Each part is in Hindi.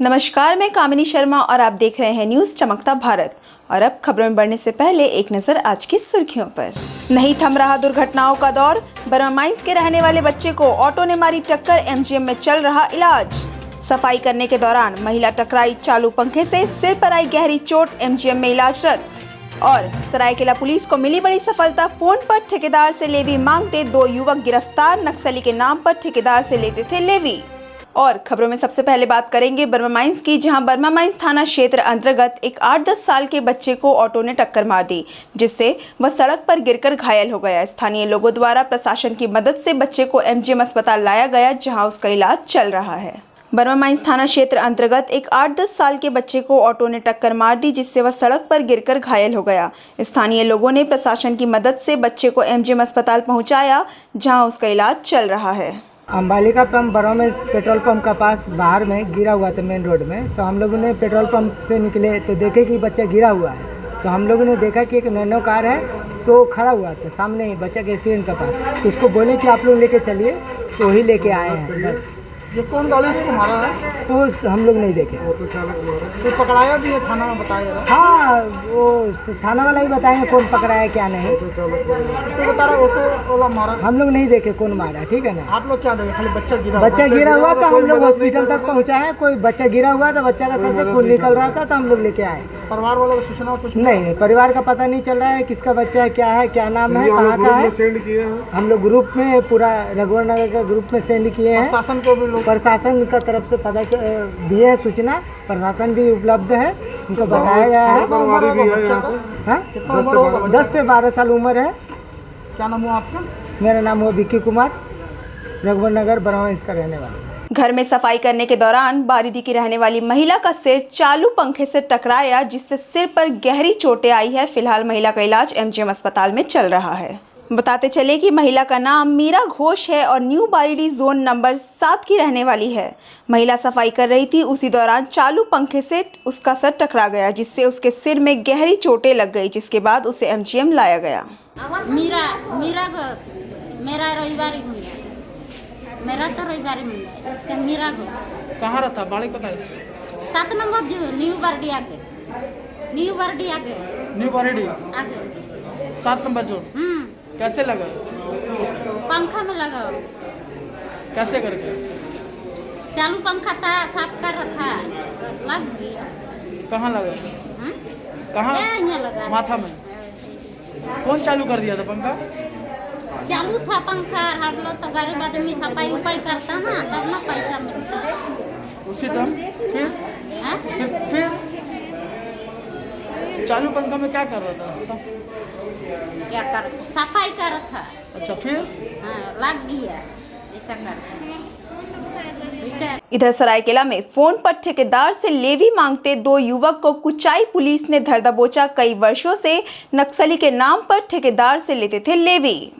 नमस्कार, मैं कामिनी शर्मा और आप देख रहे हैं न्यूज़ चमकता भारत। और अब खबरों में बढ़ने से पहले एक नज़र आज की सुर्खियों पर। नहीं थम रहा दुर्घटनाओं का दौर, बर्मा माइंस के रहने वाले बच्चे को ऑटो ने मारी टक्कर, एमजीएम में चल रहा इलाज। सफाई करने के दौरान महिला टकराई चालू पंखे से, सिर पर आई गहरी चोट, एमजीएम में इलाजरत। और सरायकेला पुलिस को मिली बड़ी सफलता, फोन पर ठेकेदार से लेवी मांगते 2 युवक गिरफ्तार, नक्सली के नाम पर ठेकेदार से लेते थे लेवी। और खबरों में सबसे पहले बात करेंगे बर्मा माइंस की, जहां बर्मा माइंस थाना क्षेत्र अंतर्गत एक 8-10 साल के बच्चे को ऑटो ने टक्कर मार दी, जिससे वह सड़क पर गिरकर घायल हो गया। स्थानीय लोगों द्वारा प्रशासन की मदद से बच्चे को एमजीएम अस्पताल लाया गया, जहां उसका इलाज चल रहा है। बर्मा माइंस थाना क्षेत्र अंतर्गत एक 8-10 साल के बच्चे को ऑटो ने टक्कर मार दी, जिससे वह सड़क पर गिरकर घायल हो गया। स्थानीय लोगों ने प्रशासन की मदद से बच्चे को एमजीएम अस्पताल पहुंचाया, जहां उसका इलाज चल रहा है। अम्बालिका पंप बर्मा में पेट्रोल पंप का पास बाहर में गिरा हुआ था मेन रोड में। तो हम लोगों ने पेट्रोल पंप से निकले तो देखे कि बच्चा गिरा हुआ है। तो हम लोगों ने देखा कि एक नैनो कार है तो खड़ा हुआ था सामने ही बच्चा के एक्सीडेंट का पास। तो उसको बोले कि आप लोग लेके चलिए, तो वही लेके आए हैं बस। ये कौन गाड़ी इसको मारा है? तो हम लोग नहीं देखे। ऑटो चालक तो पकड़ाया भी है, थाना में बताया? हाँ, वो थाना वाला ही बताएंगे कौन पकड़ा है क्या नहीं। ऑटो चालक तो बता रहा ऑटो वाला मारा, हम लोग नहीं देखे कौन मारा, ठीक है ना। आप लोग क्या देखे? खाली बच्चा गिरा हुआ था, हम लोग हॉस्पिटल तक पहुँचाए। कोई बच्चा गिरा हुआ था, बच्चा का सर से खून निकल रहा था, तो हम लोग लेके आए। परिवार वालों को सूचना कुछ नहीं, परिवार का पता नहीं चल रहा है किसका बच्चा है, क्या है, क्या नाम है, कहाँ का है। सेंड किए हैं हम लोग ग्रुप में पूरा रघुवर नगर का ग्रुप में सेंड किए हैं। प्रशासन को भी लोग, प्रशासन का तरफ से पता दिए है सूचना, प्रशासन भी उपलब्ध है, उनको बताया गया है। 10 से 12 साल उम्र है। क्या नाम हुआ आपका? मेरा नाम हुआ विक्की कुमार, रघुवर नगर बर्मा माइंस का रहने वाला। घर में सफाई करने के दौरान बारीडी की रहने वाली महिला का सिर चालू पंखे से टकराया, जिससे सिर पर गहरी चोटें आई है। फिलहाल महिला का इलाज एमजीएम अस्पताल में चल रहा है। बताते चले कि महिला का नाम मीरा घोष है और न्यू बारीडी जोन नंबर 7 की रहने वाली है। महिला सफाई कर रही थी, उसी दौरान चालू पंखे से उसका सर टकरा गया, जिससे उसके सिर में गहरी चोटें लग गई, जिसके बाद उसे एमजीएम लाया गया। मीरा घोष, मेरा रविवारी मुंडा, मेरा तो रविवारी मुंडा, इसका मीरा घोष। कहाँ रहता? बाड़ी पता है? 7 नंबर जो न्यू बारडी आगे, न्यू बारडी आगे, न्यू बारीडी आगे 7 नंबर जो। कैसे लगा? पंखा में लगा। कैसे करके? चालू पंखा था, साफ कर रहा था, लग गया। कहाँ लगा? कहाँ? यहाँ लगा माथा में। कौन चालू कर दिया था पंखा? चालू था पंखा। हम लोग तो गरीब आदमी सफाई उपाई करता ना, तब ना पैसा मिलता। उसी टाइम फिर चालू पंखा में क्या कर रहा था? क्या कर, सफाई कर रहा था। अच्छा, फिर? हाँ, लग गया ऐसा कर। इधर सरायकेला में फोन पर ठेकेदार से लेवी मांगते 2 युवक को कुचाई पुलिस ने धर दबोचा। कई वर्षों से नक्सली के नाम पर ठेकेदार से लेते थे लेवी।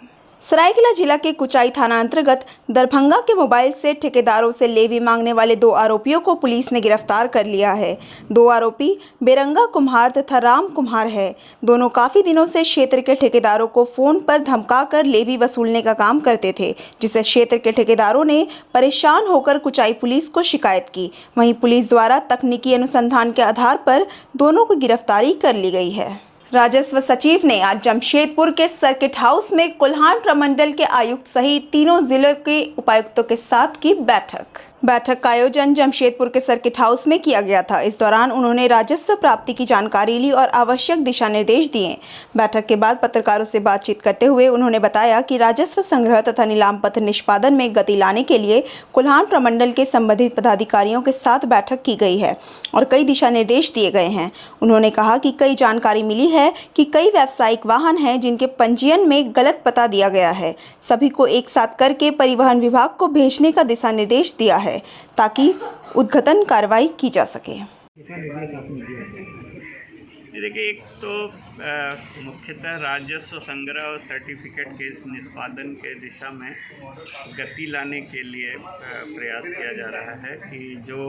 सरायकेला जिला के कुचाई थाना अंतर्गत दरभंगा के मोबाइल से ठेकेदारों से लेवी मांगने वाले 2 आरोपियों को पुलिस ने गिरफ्तार कर लिया है। 2 आरोपी बेरंगा कुम्हार तथा राम कुम्हार है। दोनों काफी दिनों से क्षेत्र के ठेकेदारों को फोन पर धमकाकर लेवी वसूलने का काम करते थे, जिससे क्षेत्र के ठेकेदारों ने परेशान होकर कुचाई पुलिस को शिकायत की। वहीं पुलिस द्वारा तकनीकी अनुसंधान के आधार पर दोनों को गिरफ्तारी कर ली गई है। राजस्व सचिव ने आज जमशेदपुर के सर्किट हाउस में कोल्हान प्रमंडल के आयुक्त सहित तीनों जिलों के उपायुक्तों के साथ की बैठक का आयोजन जमशेदपुर के सर्किट हाउस में किया गया था। इस दौरान उन्होंने राजस्व प्राप्ति की जानकारी ली और आवश्यक दिशा निर्देश दिए। बैठक के बाद पत्रकारों से बातचीत करते हुए उन्होंने बताया कि राजस्व संग्रह तथा नीलाम पत्र निष्पादन में गति लाने के लिए कोल्हान प्रमंडल के संबंधित पदाधिकारियों के साथ बैठक की गई है और कई दिशा निर्देश दिए गए हैं। उन्होंने कहा कि कई जानकारी मिली है कि कई व्यावसायिक वाहन हैं जिनके पंजीयन में गलत पता दिया गया है। सभी को एक साथ करके परिवहन विभाग को भेजने का दिशा निर्देश दिया है, ताकि उद्घटन कार्रवाई की जा सके। देखिए, एक तो मुख्यतः राजस्व संग्रह और सर्टिफिकेट के इस निष्पादन के दिशा में गति लाने के लिए प्रयास किया जा रहा है कि जो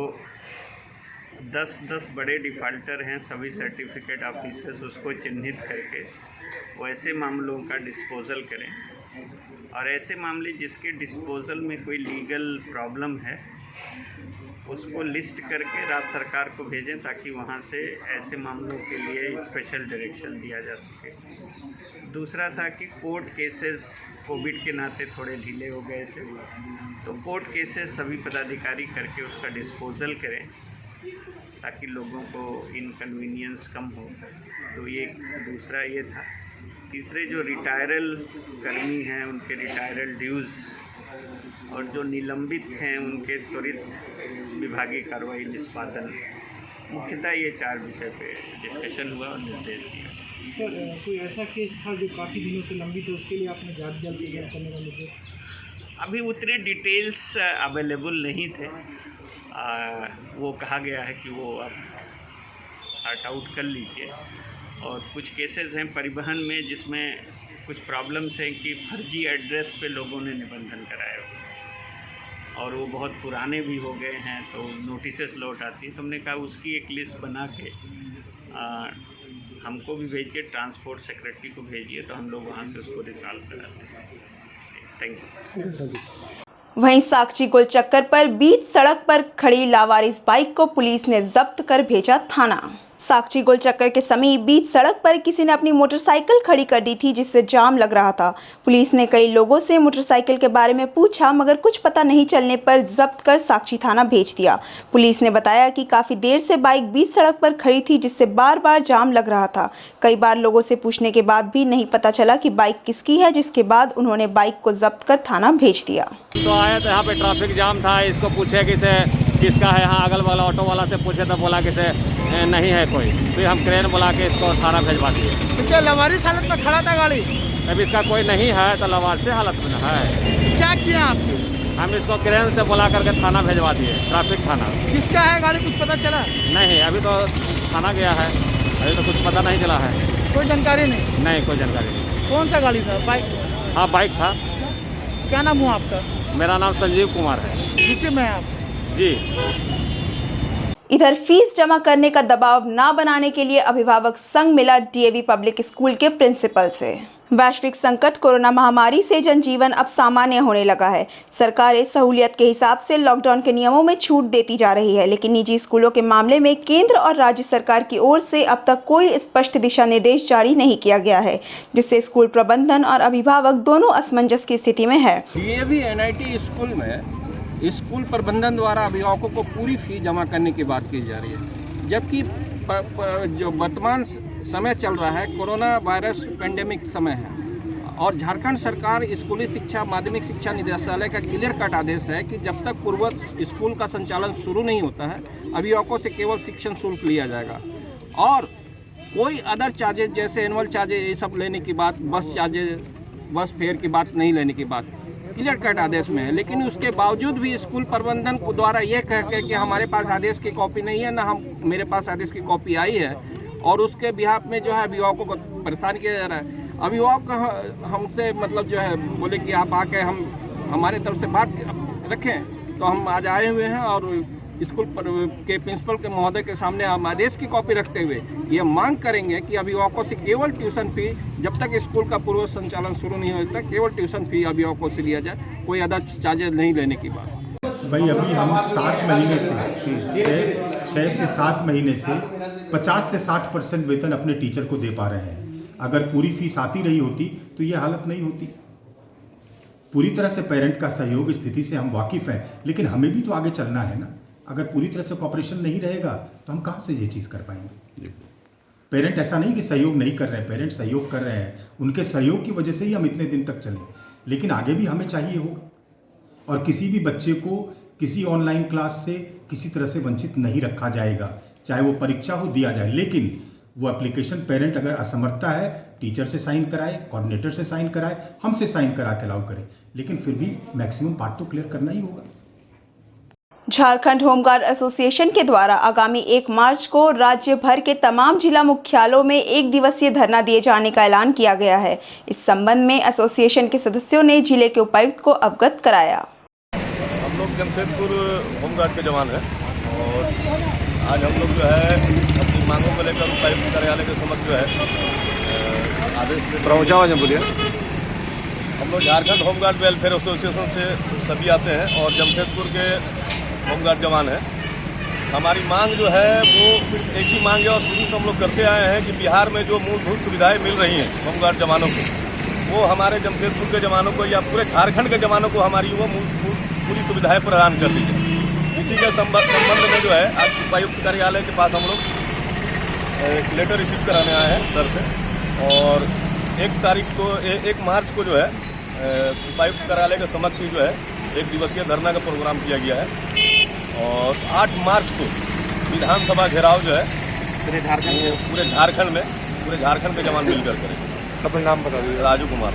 10 बड़े डिफ़ाल्टर हैं, सभी सर्टिफिकेट ऑफिसर्स उसको चिन्हित करके वैसे मामलों का डिस्पोज़ल करें, और ऐसे मामले जिसके डिस्पोज़ल में कोई लीगल प्रॉब्लम है उसको लिस्ट करके राज्य सरकार को भेजें ताकि वहाँ से ऐसे मामलों के लिए स्पेशल डायरेक्शन दिया जा सके। दूसरा था कि कोर्ट केसेस कोविड के नाते थोड़े ढीले हो गए थे, तो कोर्ट केसेस सभी पदाधिकारी करके उसका डिस्पोजल करें ताकि लोगों को इनकन्वीनियंस कम हो। तो ये दूसरा ये था। तीसरे जो रिटायरल कर्मी हैं उनके रिटायरल ड्यूज़ और जो निलंबित हैं उनके त्वरित विभागीय कार्रवाई निष्पादन, मुख्यतः ये 4 विषय पे डिस्कशन हुआ और निर्देश दिया। सर कोई ऐसा केस था जो काफ़ी दिनों से लंबित है, उसके लिए आपने जांच जल्द करने का निर्देश? अभी उतने डिटेल्स अवेलेबल नहीं थे। वो कहा गया है कि वो आप सॉर्ट आउट कर लीजिए। और कुछ केसेस हैं परिवहन में जिसमें कुछ प्रॉब्लम्स हैं कि फर्जी एड्रेस पे लोगों ने निबंधन कराए और वो बहुत पुराने भी हो गए हैं, तो नोटिसेस लौट आती है। तो हमने कहा उसकी एक लिस्ट बना के हमको भी भेजिए, ट्रांसपोर्ट सेक्रेटरी को भेजिए, तो हम लोग वहाँ से उसको रिजॉल्व कराते हैं। Thank you. वहीं साकची गोल चक्कर पर बीच सड़क पर खड़ी लावारिस बाइक को पुलिस ने जब्त कर भेजा थाना। साकची गोल चक्कर के समीप बीच सड़क पर किसी ने अपनी मोटरसाइकिल खड़ी कर दी थी जिससे जाम लग रहा था। पुलिस ने कई लोगों से मोटरसाइकिल के बारे में पूछा मगर कुछ पता नहीं चलने पर जब्त कर साकची थाना भेज दिया। पुलिस ने बताया कि काफ़ी देर से बाइक बीच सड़क पर खड़ी थी जिससे बार बार जाम लग रहा था। कई बार लोगों से पूछने के बाद भी नहीं पता चला कि बाइक किसकी है, जिसके बाद उन्होंने बाइक को जब्त कर थाना भेज दिया। तो आया तो यहाँ पे ट्रैफिक जाम था, इसको पूछे किसका है, यहाँ अगल बगल ऑटो वाला से पूछे तो बोला कि नहीं है कोई। फिर हम क्रेन बुला के इसको थाना भेजवा दिए। तो क्या लवारिस हालत में खड़ा था गाड़ी? अभी इसका कोई नहीं है तो लवारिस हालत में है। क्या किया आपने? हम इसको क्रेन से बुला करके थाना भेजवा दिए, ट्रैफिक थाना। किसका है गाड़ी, कुछ पता चला? नहीं, अभी तो थाना गया है, अभी तो कुछ पता नहीं चला है। कोई जानकारी नहीं? नहीं, कोई जानकारी नहीं। कौन सा गाड़ी था? बाइक? हाँ, बाइक था। क्या नाम हुआ आपका? मेरा नाम संजीव कुमार है। ड्यूटी में आप? जी। इधर फीस जमा करने का दबाव ना बनाने के लिए अभिभावक संघ मिला डीएवी पब्लिक स्कूल के प्रिंसिपल से। वैश्विक संकट कोरोना महामारी से जनजीवन अब सामान्य होने लगा है। सरकारें सहूलियत के हिसाब से लॉकडाउन के नियमों में छूट देती जा रही है, लेकिन निजी स्कूलों के मामले में केंद्र और राज्य सरकार की ओर से अब तक कोई स्पष्ट दिशा निर्देश जारी नहीं किया गया है, जिससे स्कूल प्रबंधन और अभिभावक दोनों असमंजस की स्थिति में है। ये भी एनआईटी स्कूल में स्कूल प्रबंधन द्वारा अभिभावकों को पूरी फीस जमा करने की बात की जा रही है, जबकि जो वर्तमान समय चल रहा है कोरोना वायरस पेंडेमिक समय है और झारखंड सरकार स्कूली शिक्षा माध्यमिक शिक्षा निदेशालय का क्लियर कट आदेश है कि जब तक पूर्ववत स्कूल का संचालन शुरू नहीं होता है अभिभावकों से केवल शिक्षण शुल्क लिया जाएगा और कोई अदर चार्जेज जैसे एनुअल चार्जेज ये सब लेने की बात, बस चार्जेज, बस फेयर की बात नहीं लेने की बात क्लियर कट आदेश में है। लेकिन उसके बावजूद भी स्कूल प्रबंधन द्वारा यह कह के कि हमारे पास आदेश की कॉपी नहीं है, ना मेरे पास आदेश की कॉपी आई है और उसके बिहाफ में जो है अभिभावकों को परेशान किया जा रहा है। अभिभावक हमसे मतलब जो है बोले कि आप आके हमारे तरफ से बात रखें, तो हम आज आए हुए हैं और स्कूल के प्रिंसिपल के महोदय के सामने हम आदेश की कॉपी रखते हुए ये मांग करेंगे कि अभिभावकों से केवल ट्यूशन फी जब तक स्कूल का पूर्व संचालन शुरू नहीं होता तक केवल ट्यूशन फी अभिभावकों से लिया जाए, कोई अदर चार्जेज नहीं लेने की बात। भाई अभी हम 7 महीने से 6 से 7 महीने से 50 से 60% वेतन अपने टीचर को दे पा रहे हैं। अगर पूरी फीस आती रही होती तो ये हालत नहीं होती। पूरी तरह से पेरेंट का सहयोग स्थिति से हम वाकिफ हैं, लेकिन हमें भी तो आगे चलना है ना। अगर पूरी तरह से कॉपरेशन नहीं रहेगा तो हम कहाँ से ये चीज़ कर पाएंगे। पेरेंट ऐसा नहीं कि सहयोग नहीं कर रहे हैं, पेरेंट सहयोग कर रहे हैं, उनके सहयोग की वजह से ही हम इतने दिन तक चले, लेकिन आगे भी हमें चाहिए होगा और किसी भी बच्चे को किसी ऑनलाइन क्लास से किसी तरह से वंचित नहीं रखा जाएगा, चाहे वो परीक्षा हो दिया जाए। लेकिन वो एप्लीकेशन पेरेंट अगर असमर्थता है टीचर से साइन कराए, कोऑर्डिनेटर से साइन कराए, हमसे साइन करा के अलाउ करे, लेकिन फिर भी मैक्सिमम पार्ट तो क्लियर करना ही होगा। झारखंड होमगार्ड एसोसिएशन के द्वारा आगामी 1 मार्च को राज्य भर के तमाम जिला मुख्यालयों में 1 दिवसीय धरना दिए जाने का ऐलान किया गया है। इस संबंध में एसोसिएशन के सदस्यों ने जिले के उपायुक्त को अवगत कराया। हम लोग जमशेदपुर होमगार्ड के जवान हैं और आज हम लोग जो है अपनी मांगों को लेकर उपायुक्त कार्यालय के समक्ष जो है आदेश पहुँचा हुआ है। बोलिए, हम लोग झारखंड होमगार्ड वेलफेयर एसोसिएशन से सभी आते हैं और जमशेदपुर के होमगार्ड जवान हैं। हमारी मांग जो है वो सिर्फ एक ही मांग है और शुरू से हम लोग करते आए हैं कि बिहार में जो मूलभूत सुविधाएं मिल रही हैं होमगार्ड जवानों को, वो हमारे जमशेदपुर के जवानों को या पूरे झारखंड के जवानों को हमारी वो पूरी सुविधाएं प्रदान कर दी जाए। इसी के संबंध में जो है आज उपायुक्त कार्यालय के पास हम लोग एक लेटर रिसीव कराने आए हैं सर से, और 1 मार्च को जो है उपायुक्त कार्यालय के समक्ष जो है 1 दिवसीय धरना का प्रोग्राम किया गया है, और 8 मार्च को विधानसभा घेराव जो है पूरे झारखंड के जवान मिलकर करेंगे। अपना नाम बता दीजिए। राजू कुमार।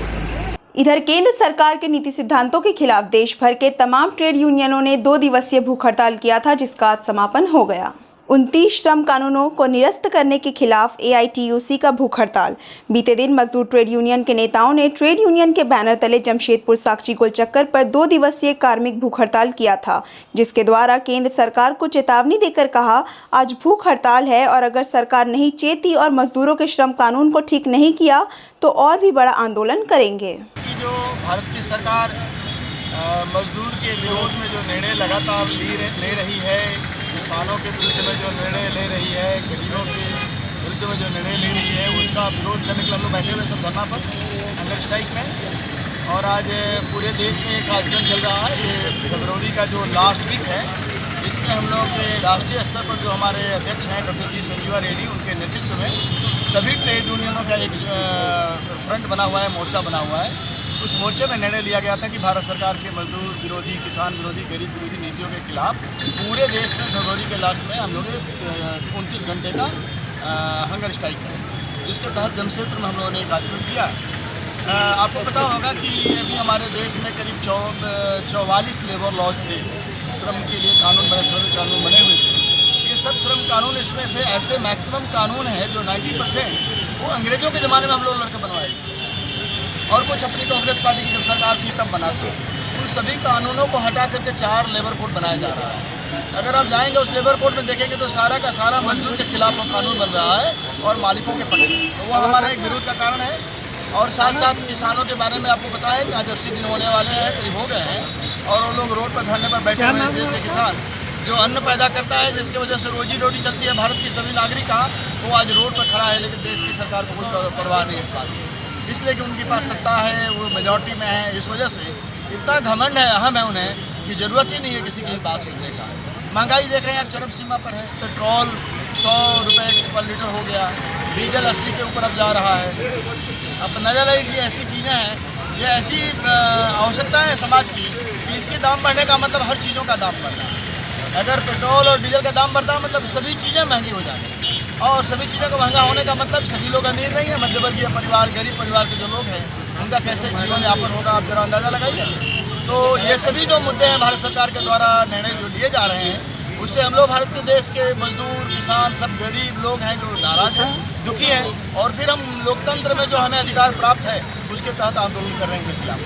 इधर केंद्र सरकार के नीति सिद्धांतों के खिलाफ देश भर के तमाम ट्रेड यूनियनों ने 2 दिवसीय भूख हड़ताल किया था, जिसका आज समापन हो गया। 29 श्रम कानूनों को निरस्त करने के खिलाफ AITUC का भूख हड़ताल। बीते दिन मजदूर ट्रेड यूनियन के नेताओं ने ट्रेड यूनियन के बैनर तले जमशेदपुर साक्षी गोलचक्कर पर 2 दिवसीय कार्मिक भूख हड़ताल किया था, जिसके द्वारा केंद्र सरकार को चेतावनी देकर कहा, आज भूख हड़ताल है और अगर सरकार नहीं चेती और मजदूरों के श्रम कानून को ठीक नहीं किया तो और भी बड़ा आंदोलन करेंगे। जो भारत की सरकार मजदूर के विरोध में जो निर्णय लगातार ले रही है, किसानों के विरुद्ध में जो निर्णय ले रही है, गरीबों के विरुद्ध में जो निर्णय ले रही है, उसका विरोध करने के लिए हम लोग बैठे हुए सब धरना पर हंगर स्ट्राइक में। और आज पूरे देश में एक कार्यक्रम चल रहा है, ये फरवरी का जो लास्ट वीक है, इसमें हम लोग राष्ट्रीय स्तर पर जो हमारे अध्यक्ष हैं डॉक्टर जी संजीवा रेड्डी, उनके नेतृत्व में सभी ट्रेड यूनियनों का एक फ्रंट बना हुआ है, मोर्चा बना हुआ है। उस मोर्चे में निर्णय लिया गया था कि भारत सरकार के मजदूर विरोधी, किसान विरोधी, गरीब विरोधी नीतियों के खिलाफ पूरे देश में फरवरी के लास्ट में हम लोग 29 घंटे का हंगर स्ट्राइक करें, जिसके तहत जमशेदपुर में हम लोगों ने कार्यक्रम किया है। आपको पता होगा कि अभी हमारे देश में करीब 44 लेबर लॉज थे, श्रम के लिए कानून बने हुए थे। ये सब श्रम कानून, इसमें से ऐसे मैक्सिमम कानून है जो 90% वो अंग्रेजों के ज़माने में हम लोग लड़के बनवाए और कुछ अपनी कांग्रेस पार्टी की जब सरकार थी तब बनाते। उन सभी कानूनों को हटा करके 4 लेबर कोड बनाया जा रहा है। अगर आप जाएंगे उस लेबर कोड में देखेंगे तो सारा का सारा मजदूर के खिलाफ कानून बन रहा है और मालिकों के पक्ष में, तो वो हमारा एक विरोध का कारण है। और साथ साथ किसानों के बारे में आपको पता है कि आज 80 दिन होने वाले हैं, करीब हो गए हैं, और वो लोग रोड पर धरने पर बैठे हुए हैं। इस देश से किसान जो अन्न पैदा करता है, जिसकी वजह से रोजी रोटी चलती है भारत की सभी नागरिक का, वो आज रोड पर खड़ा है, लेकिन देश की सरकार को कोई परवाह नहीं है इस बात की, इसलिए कि उनके पास सत्ता है, वो मेजॉरिटी में है। इस वजह से इतना घमंड है, अहम है उन्हें कि ज़रूरत ही नहीं है किसी की बात सुनने का। महंगाई देख रहे हैं आप, चरम सीमा पर है। पेट्रोल 100 रुपये पर लीटर हो गया, डीजल 80 के ऊपर अब जा रहा है। अब नजर है कि ऐसी चीज़ें हैं, ये ऐसी आवश्यकता है समाज की कि इसके दाम बढ़ने का मतलब हर चीज़ों का दाम बढ़ रहा है। अगर पेट्रोल और डीजल का दाम बढ़ता है मतलब सभी चीज़ें महंगी हो जाएंगी, और सभी चीज़ों का महंगा होने का मतलब सभी लोग अमीर नहीं है, मध्यवर्गीय परिवार, गरीब परिवार के जो लोग हैं उनका कैसे जीवन यापन होगा, आप जरा अंदाज़ा लगाइए। तो ये सभी जो मुद्दे हैं भारत सरकार के द्वारा निर्णय जो लिए जा रहे हैं, उससे हम लोग भारत के देश के मजदूर, किसान, सब गरीब लोग हैं जो नाराज़ हैं, दुखी हैं, और फिर हम लोकतंत्र में जो हमें अधिकार प्राप्त है उसके तहत आंदोलन कर रहे हैं इनके खिलाफ।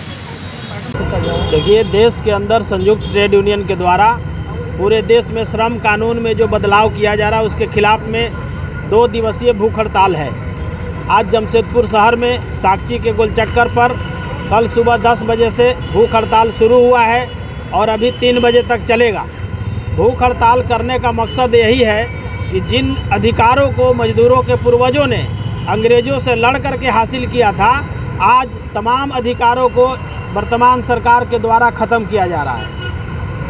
देखिए, देश के अंदर संयुक्त ट्रेड यूनियन के द्वारा पूरे देश में श्रम कानून में जो बदलाव किया जा रहा है उसके खिलाफ में 2 दिवसीय भूख हड़ताल है। आज जमशेदपुर शहर में साक्षी के गोलचक्कर पर कल सुबह 10 बजे से भूख हड़ताल शुरू हुआ है और अभी 3 बजे तक चलेगा। भूख हड़ताल करने का मकसद यही है कि जिन अधिकारों को मजदूरों के पूर्वजों ने अंग्रेज़ों से लड़ करके हासिल किया था, आज तमाम अधिकारों को वर्तमान सरकार के द्वारा ख़त्म किया जा रहा है,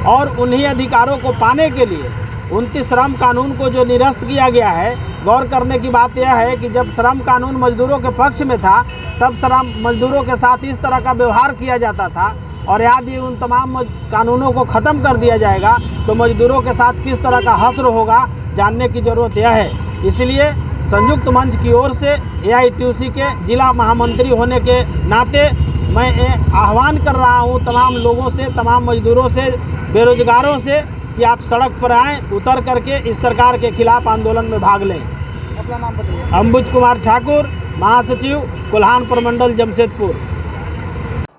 और उन्हीं अधिकारों को पाने के लिए 29 श्रम कानून को जो निरस्त किया गया है। गौर करने की बात यह है कि जब श्रम कानून मजदूरों के पक्ष में था तब श्रम मजदूरों के साथ इस तरह का व्यवहार किया जाता था, और यदि उन तमाम कानूनों को ख़त्म कर दिया जाएगा तो मजदूरों के साथ किस तरह का हश्र होगा, जानने की ज़रूरत यह है। इसलिए संयुक्त मंच की ओर से AITUC के जिला महामंत्री होने के नाते मैं आह्वान कर रहा हूँ तमाम लोगों से, तमाम मजदूरों से, बेरोजगारों से कि आप सड़क पर आएँ, उतर करके इस सरकार के खिलाफ आंदोलन में भाग लें। अपना नाम बताइए। अंबुज कुमार ठाकुर, महासचिव कोल्हान प्रमंडल जमशेदपुर।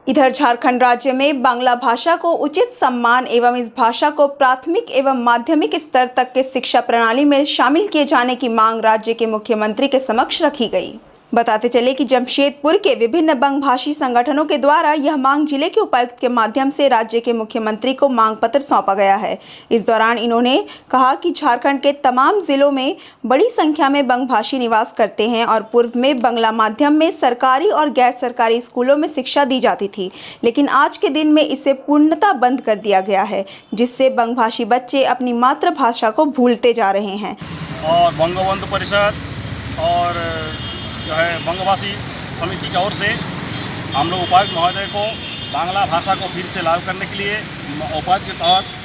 इधर झारखंड राज्य में बांग्ला भाषा को उचित सम्मान एवं इस भाषा को प्राथमिक एवं माध्यमिक स्तर तक के शिक्षा प्रणाली में शामिल किए जाने की मांग राज्य के मुख्यमंत्री के समक्ष रखी गई। बताते चले कि जमशेदपुर के विभिन्न बंगभाषी संगठनों के द्वारा यह मांग जिले के उपायुक्त के माध्यम से राज्य के मुख्यमंत्री को मांग पत्र सौंपा गया है। इस दौरान इन्होंने कहा कि झारखंड के तमाम जिलों में बड़ी संख्या में बंगभाषी निवास करते हैं और पूर्व में बंगला माध्यम में सरकारी और गैर सरकारी स्कूलों में शिक्षा दी जाती थी, लेकिन आज के दिन में इसे पूर्णतः बंद कर दिया गया है, जिससे बंगभाषी बच्चे अपनी मातृभाषा को भूलते जा रहे हैं। और बंगबंधु परिषद और जो है बंगभाषी समिति की ओर से हम लोग उपायुक्त महोदय को बांग्ला भाषा को फिर से लागू करने के लिए उपायुक्त के तहत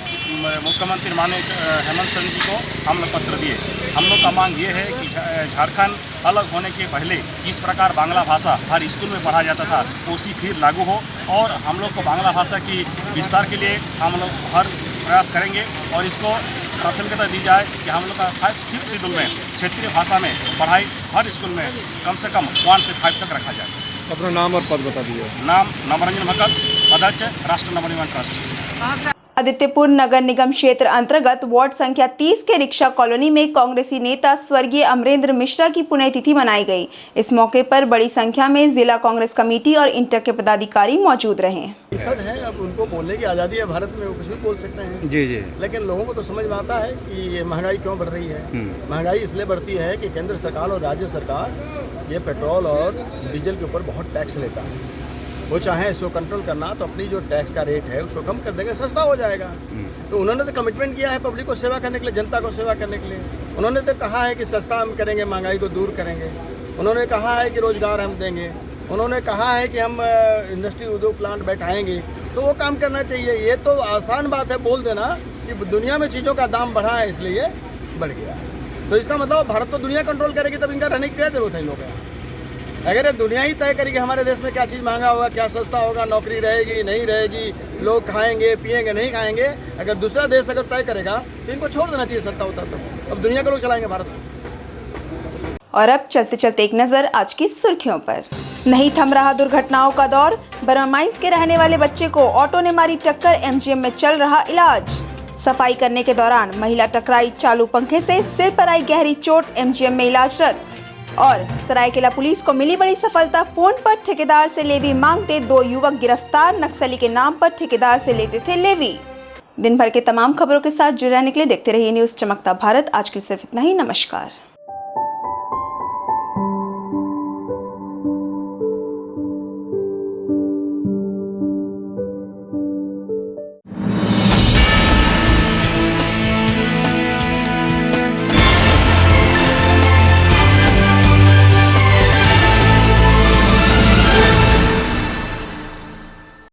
मुख्यमंत्री माननीय हेमंत सोरेन जी को हम लोग पत्र दिए। हम लोग का मांग ये है कि झारखंड अलग होने के पहले किस प्रकार बांग्ला भाषा हर स्कूल में पढ़ाया जाता था उसी फिर लागू हो, और हम लोग को बांग्ला भाषा की विस्तार के लिए हम लोग हर प्रयास करेंगे और इसको प्राथमिकता दी जाए कि हम लोग का 5th शेड्यूल में क्षेत्रीय भाषा में पढ़ाई हर स्कूल में कम से कम 1 से 5 तक रखा जाए। अपना नाम और पद बता दीजिए। नाम नवरंजन भगत, अध्यक्ष राष्ट्र नवनिर्माण ट्रस्ट। आदित्यपुर नगर निगम क्षेत्र अंतर्गत वार्ड संख्या 30 के रिक्शा कॉलोनी में कांग्रेसी नेता स्वर्गीय अमरेंद्र मिश्रा की पुण्यतिथि मनाई गई। इस मौके पर बड़ी संख्या में जिला कांग्रेस कमेटी और इंटर के पदाधिकारी मौजूद रहे। सर है, अब उनको बोलने की आज़ादी है, भारत में वो कुछ भी बोल सकते हैं। जी जी। लेकिन लोगों को तो समझ में आता है कि ये महंगाई क्यों बढ़ रही है। महंगाई इसलिए बढ़ती है कि केंद्र सरकार और राज्य सरकार ये पेट्रोल और डीजल के ऊपर बहुत टैक्स लेता है। वो चाहे इसको कंट्रोल करना तो अपनी जो टैक्स का रेट है उसको कम कर देंगे, सस्ता हो जाएगा। तो उन्होंने तो कमिटमेंट किया है पब्लिक को सेवा करने के लिए, जनता को सेवा करने के लिए। उन्होंने तो कहा है कि सस्ता हम करेंगे, महंगाई को दूर करेंगे। उन्होंने कहा है कि रोजगार हम देंगे। उन्होंने कहा है कि हम इंडस्ट्री उद्योग प्लांट बैठाएंगे। तो वो काम करना चाहिए। ये तो आसान बात है बोल देना कि दुनिया में चीज़ों का दाम बढ़ा है इसलिए बढ़ गया है। तो इसका मतलब भारत को दुनिया कंट्रोल करेगी, तब इनका रहने की क्या जरूरत है इन लोगों का। अगर ये दुनिया ही तय करेगी हमारे देश में क्या चीज़ महंगा होगा, क्या सस्ता होगा, नौकरी रहेगी नहीं रहेगी, लोग खाएंगे पिएंगे नहीं खाएंगे, अगर दूसरा देश अगर तय करेगा तो इनको छोड़ देना चाहिए सत्ता होता तो। अब दुनिया के लोग चलाएंगे भारत को। और अब चलते चलते एक नजर आज की सुर्खियों पर। नहीं थम रहा दुर्घटनाओं का दौर। बर्मा माइंस के रहने वाले बच्चे को ऑटो ने मारी टक्कर, एमजीएम में चल रहा इलाज। सफाई करने के दौरान महिला टकराई चालू पंखे से, सिर पर आई गहरी चोट, एमजीएम में इलाजरत। और सरायकेला पुलिस को मिली बड़ी सफलता, फोन पर ठेकेदार से लेवी मांगते 2 युवक गिरफ्तार। नक्सली के नाम पर ठेकेदार से लेते थे लेवी। दिन भर के तमाम खबरों के साथ जुड़े रहने के लिए देखते रहिए न्यूज़ चमकता भारत। आज के लिए सिर्फ इतना ही। नमस्कार।